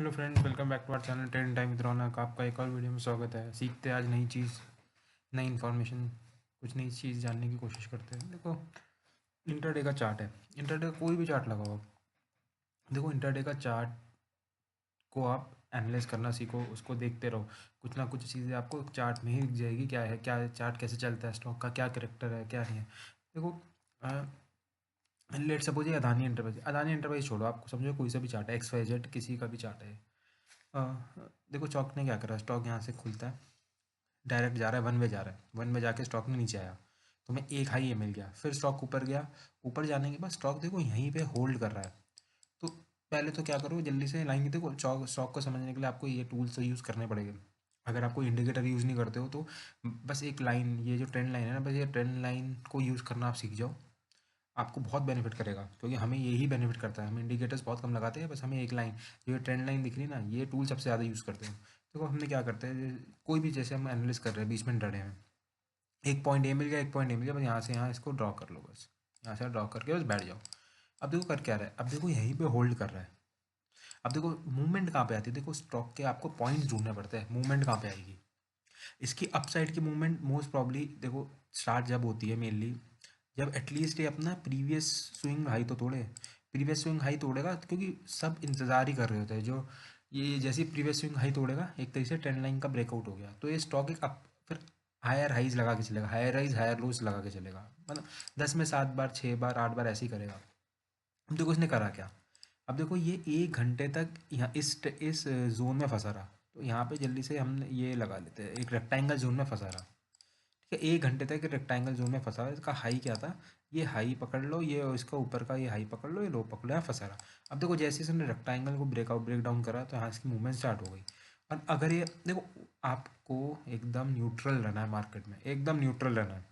Hello friends, welcome back to our channel trade time with Raunak. आपका एक और video में स्वागत है। सीखते हैं आज नई चीज़, नई इन्फॉर्मेशन, कुछ नई चीज़ जानने की कोशिश करते हैं। देखो, इंटरडे का चार्ट है। इंटरडे का कोई भी चार्ट लगाओ आप। देखो, इंटरडे का चार्ट को आप एनालाइज करना सीखो, उसको देखते रहो। कुछ ना कुछ चीज़ें आपको चार्ट में ही दिख जाएगी, क्या है, क्या चार्ट कैसे चलता है, स्टॉक का क्या करेक्टर है, क्या नहीं है। देखो, लेट सपोज ये अदानी एंटरप्राइज छोड़ो, आपको समझो कोई सा भी चार्ट है, XYZ किसी का भी चार्ट है। देखो, स्टॉक ने क्या करा, स्टॉक यहाँ से खुलता है, डायरेक्ट जा रहा है, वन वे जा रहा है, वन में जाके स्टॉक में नीचे आया, तो मैं एक हाई ये मिल गया, फिर स्टॉक ऊपर गया। ऊपर जाने के बाद स्टॉक देखो यहीं पे होल्ड कर रहा है। तो पहले तो क्या करो, जल्दी से लाइन की देखो, स्टॉक को समझने के लिए आपको ये टूल्स तो यूज़ करने पड़ेंगे। अगर आपको इंडिकेटर यूज़ नहीं करते हो तो बस एक लाइन, ये जो ट्रेंड लाइन है ना, बस ये ट्रेंड लाइन को यूज़ करना आप सीख जाओ, आपको बहुत बेनिफिट करेगा। क्योंकि हमें यही बेनिफिट करता है, हम इंडिकेटर्स बहुत कम लगाते हैं, बस हमें एक लाइन, जो ये ट्रेंड लाइन दिख रही है ना, ये टूल सबसे ज़्यादा यूज़ करते हैं। देखो, हमने क्या करते हैं, कोई भी जैसे हम एनालिस कर रहे हैं, 20 मिनट हैं, एक पॉइंट ए मिल गया, एक पॉइंट ए मिल गया, बस यहाँ से यहाँ इसको ड्रॉ कर लो, बस यहाँ से ड्रॉ करके बस बैठ जाओ। अब देखो कर क्या रहा है, अब देखो यहीं पे होल्ड कर रहा है। अब देखो मूवमेंट कहाँ पे आती है, देखो स्टॉक के आपको पॉइंट्स ढूंढने पड़ते हैं, मूवमेंट कहाँ पे आएगी। इसकी अपसाइड की मूवमेंट मोस्ट प्रॉब्ली देखो स्टार्ट जब होती है, मेनली जब एटलीस्ट ये अपना प्रीवियस स्विंग हाई तो तोड़े। प्रीवियस स्विंग हाई तोड़ेगा, क्योंकि सब इंतज़ार ही कर रहे होते हैं, जो ये जैसे प्रीवियस स्विंग हाई तोड़ेगा, एक तरीके से ट्रेंड लाइन का ब्रेकआउट हो गया, तो ये स्टॉक एक अप फिर हायर हाइज लगा के चलेगा, हायर हाइज हायर लोज लगा के चलेगा, मतलब 10 में 7 बार 6 बार 8 बार ऐसे ही करेगा। अब देखो इसने करा क्या, अब देखो ये 1 घंटे तक यहाँ इस जोन में फंसा रहा, तो यहाँ पे जल्दी से हम ये लगा लेते हैं, एक रेक्टेंगल जोन में फंसा रहा। ठीक है, 1 घंटे तक रेक्टेंगल जोन में फंसा है, इसका हाई क्या था, ये हाई पकड़ लो, ये इसका ऊपर का ये हाई पकड़ लो, ये लो पकड़ लो, यहाँ फंसा रहा। अब देखो जैसे इसने रेक्टेंगल को ब्रेक डाउन करा, तो यहाँ इसकी मूवमेंट स्टार्ट हो गई। और अगर ये देखो, आपको एकदम न्यूट्रल रहना है मार्केट में, एकदम न्यूट्रल रहना है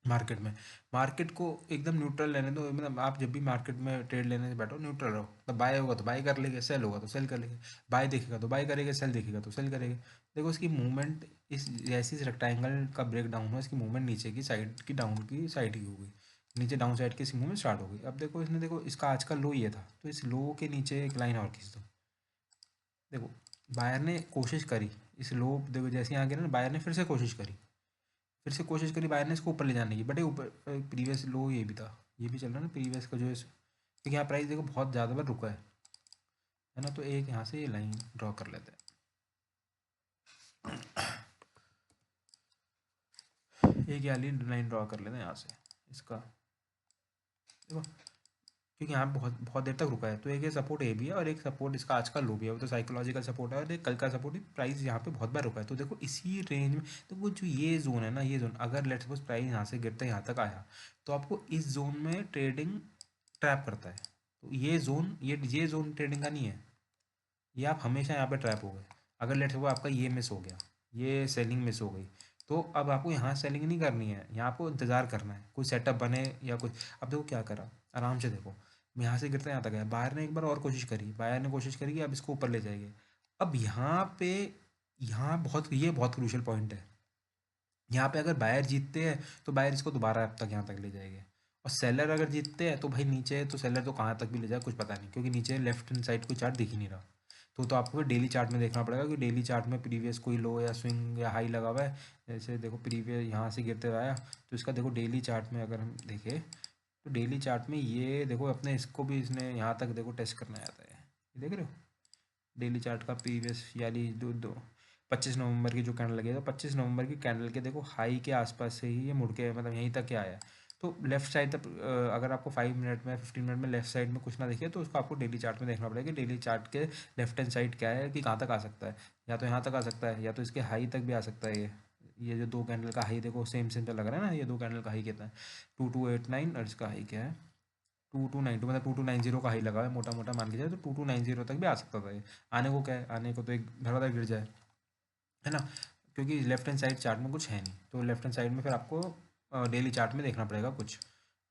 मार्केट में। मार्केट को एकदम न्यूट्रल रहने दो, मतलब आप जब भी मार्केट में ट्रेड लेने से बैठो, न्यूट्रल रहो। तो बाय होगा तो बाय कर लेंगे, सेल होगा तो सेल कर लेंगे, बाय देखेगा तो बाय करेंगे, सेल देखेगा तो सेल करेंगे। देखो इसकी मूवमेंट, इस जैसे इस रेक्टेंगल का ब्रेक डाउन हुआ, इसकी मूवमेंट नीचे की साइड की, डाउन की साइड की हो गई, नीचे डाउन साइड की इसकी मूवमेंट स्टार्ट हो गई। अब देखो इसने, देखो इसका आज का लो ये था, तो इस लो के नीचे एक लाइन और खींच दो। देखो बायर ने कोशिश करी, इस लो देखो जैसे यहाँ गया ना, बायर ने फिर से कोशिश करी बायर ने इसको ऊपर ले जाने की, बट ये ऊपर प्रीवियस लो ये भी था, ये भी चल रहा है ना प्रीवियस का जो है, क्योंकि यहाँ प्राइस देखो बहुत ज़्यादा बार रुका है ना, तो एक यहाँ से ये लाइन ड्रॉ कर लेते हैं, एक ये लाइन ड्रॉ कर लेते हैं यहाँ से इसका। देखो, क्योंकि यहाँ बहुत बहुत देर तक रुका है, तो एक ये सपोर्ट ए भी है, और एक सपोर्ट इसका आज का लो भी है, वो तो साइकोलॉजिकल सपोर्ट है, और एक कल का सपोर्ट, प्राइस यहाँ पे बहुत बार रुका है। तो देखो इसी रेंज में, तो वो जो ये जोन है ना, ये जोन अगर लेट्स सपोज प्राइस यहाँ से गिरते यहाँ तक आया, तो आपको इस जोन में ट्रेडिंग ट्रैप करता है। तो ये जोन ट्रेडिंग का नहीं है, ये आप हमेशा यहाँ पे ट्रैप हो गए। अगर लेट्स सपोज आपका ये मिस हो गया, ये सेलिंग मिस हो गई, तो अब आपको यहाँ सेलिंग नहीं करनी है, यहाँ आपको इंतज़ार करना है कोई सेटअप बने या कुछ। अब देखो क्या करा, आराम से देखो, यहाँ से गिरता यहाँ तक गया, बायर ने एक बार और कोशिश करी, बायर ने कोशिश करी कि अब इसको ऊपर ले जाएंगे। अब यहाँ पे, यहाँ बहुत, ये बहुत क्रूशियल पॉइंट है। यहाँ पे अगर बायर जीतते हैं तो बायर इसको दोबारा अब तक यहाँ तक ले जाएंगे, और सेलर अगर जीतते हैं तो भाई नीचे है, तो सेलर तो कहाँ तक भी ले जाए कुछ पता नहीं, क्योंकि नीचे लेफ्ट हैंड साइड कोई चार्ट दिख ही नहीं रहा। तो आपको डेली चार्ट में देखना पड़ेगा कि डेली चार्ट में प्रीवियस कोई लो या स्विंग या हाई लगा हुआ है। जैसे देखो प्रीवियस यहाँ से गिरते हुए आया, तो इसका देखो डेली चार्ट में अगर हम देखें, तो डेली चार्ट में ये देखो अपने इसको भी इसने यहाँ तक देखो टेस्ट करना आता है, ये देख रहे हो डेली चार्ट का प्रीवियस, यानी दो दो 25 नवंबर की जो कैंडल लगी है, तो 25 नवंबर की कैंडल के देखो हाई के आसपास से ही ये मुड़ के, मतलब यहीं तक क्या आया है। तो लेफ्ट साइड तक अगर आपको 5 मिनट में 15 मिनट में लेफ्ट साइड में कुछ ना दिखे, तो उसको आपको डेली चार्ट में देखना पड़ेगा, डेली चार्ट के लेफ्ट हैंड साइड क्या है, कि कहाँ तक आ सकता है। या तो यहाँ तक आ सकता है, या तो इसके हाई तक भी आ सकता है। ये जो दो कैंडल का हाई देखो सेम सेम तो लग रहा है ना, ये दो कैंडल का हाई कितना है, 2289, और इसका हाई क्या है 2292, मतलब 2290 का हाई लगा है, मोटा मोटा मान के जाए तो 2290 तक भी आ सकता था ये। आने को क्या है, आने को तो एक धड़ाधड़ गिर जाए, है ना, क्योंकि लेफ्ट हैंड साइड चार्ट में कुछ है नहीं, तो लेफ्ट हैंड साइड में फिर आपको डेली चार्ट में देखना पड़ेगा कुछ।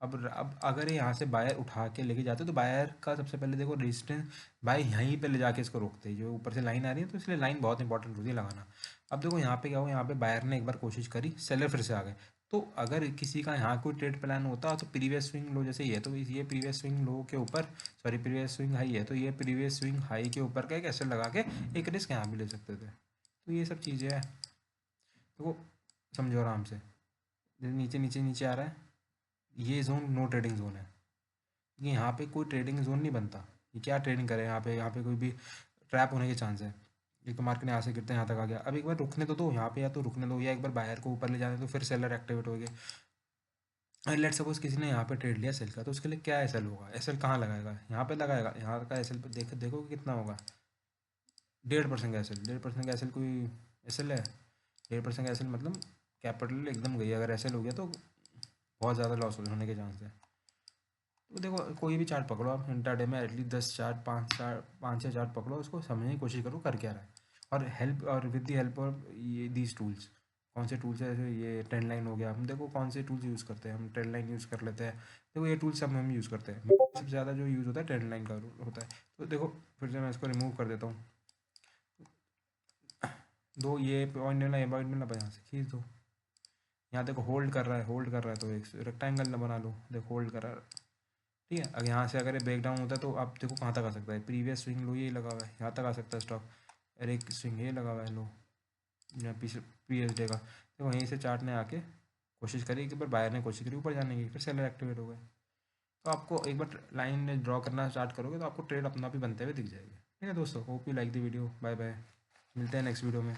अब अगर ये यहाँ से बायर उठा के लेके जाते, तो बायर का सबसे पहले देखो रेजिस्टेंस, बाय यहीं पे ले जाके इसको रोकते हैं, जो ऊपर से लाइन आ रही है, तो इसलिए लाइन बहुत इंपॉर्टेंट होती है लगाना। अब देखो यहाँ पे क्या हो, यहाँ पे बायर ने एक बार कोशिश करी, सेलर फिर से आ गए, तो अगर किसी का यहाँ कोई ट्रेड प्लान होता तो प्रीवियस स्विंग लो जैसे ये, तो ये प्रीवियस स्विंग लो के ऊपर, सॉरी प्रीवियस स्विंग हाई है, तो ये प्रीवियस स्विंग हाई के ऊपर का एक एसेट लगा के एक रिस्क यहाँ भी ले सकते थे। तो ये सब चीज़ें हैं, तो समझो आराम से। नीचे नीचे नीचे आ रहा है, ये जोन नो ट्रेडिंग जोन है, ये यहाँ पे कोई ट्रेडिंग जोन नहीं बनता। ये क्या ट्रेडिंग करे यहाँ पे कोई भी ट्रैप होने के चांस है। एक तो मार्केट यहाँ से गिरते हैं यहाँ तक आ गया, अब एक बार रुकने तो दो यहाँ पे, या तो रुकने दो, या एक बार बायर को ऊपर ले जाने तो फिर सेलर एक्टिवेट हो गए। लेट सपोज किसी ने यहाँ पे ट्रेड लिया सेल का, तो उसके लिए क्या एसएल होगा, एसएल कहाँ लगाएगा, यहाँ पे लगाएगा, यहाँ का एसएल पे देखो कि कितना होगा, 1.5% का एसएल। 1.5% का एसएल कोई एसएल है? 1.5% का एसएल मतलब कैपिटल एकदम गई, अगर एसएल हो गया तो बहुत ज़्यादा लॉस होने के चांस है। तो देखो कोई भी चार्ट पकड़ो आप इंट्राडे में, एटलीस्ट 10 चार्ट, 5 6 चार्ट पकड़ो, उसको समझने की कोशिश करो कर क्या रहा है, और हेल्प और विद दी हेल्प ऑफ ये दीज टूल्स। कौन से टूल्स है, जैसे ये ट्रेंड लाइन हो गया, हम देखो कौन से टूल्स यूज़ करते हैं, हम ट्रेंड लाइन यूज़ कर लेते हैं। देखो ये टूल्स सब हम यूज़ करते हैं, सबसे ज़्यादा जो यूज़ होता है ट्रेंड लाइन का होता है। तो देखो फिर से मैं इसको रिमूव कर देता हूँ, दो ये पॉइंट मिला, ये पॉइंट मिला, यहाँ से खींच दो। यहाँ देखो होल्ड कर रहा है, होल्ड कर रहा है, तो एक रेक्टेंगल ना बना लो, देखो होल्ड कर रहा है, ठीक है। अगर यहाँ से अगर ब्रेक डाउन होता है तो आप देखो कहाँ तक आ सकता है, प्रीवियस स्विंग लो ये लगा हुआ है, यहाँ तक आ सकता है स्टॉक, और एक स्विंग ये लगा हुआ है लो, यहाँ पीएस डे का, देखो वहीं से चार्ट ने आके कोशिश करी कि, पर बायर ने कोशिश करी ऊपर जाने की, फिर सेलर एक्टिवेट हो गए। तो आपको एक बार लाइन ड्रॉ करना स्टार्ट करोगे तो आपको ट्रेड अपना भी बनते हुए दिख जाएगी। ठीक है दोस्तों, hope you like the video, bye bye, मिलते हैं नेक्स्ट वीडियो में।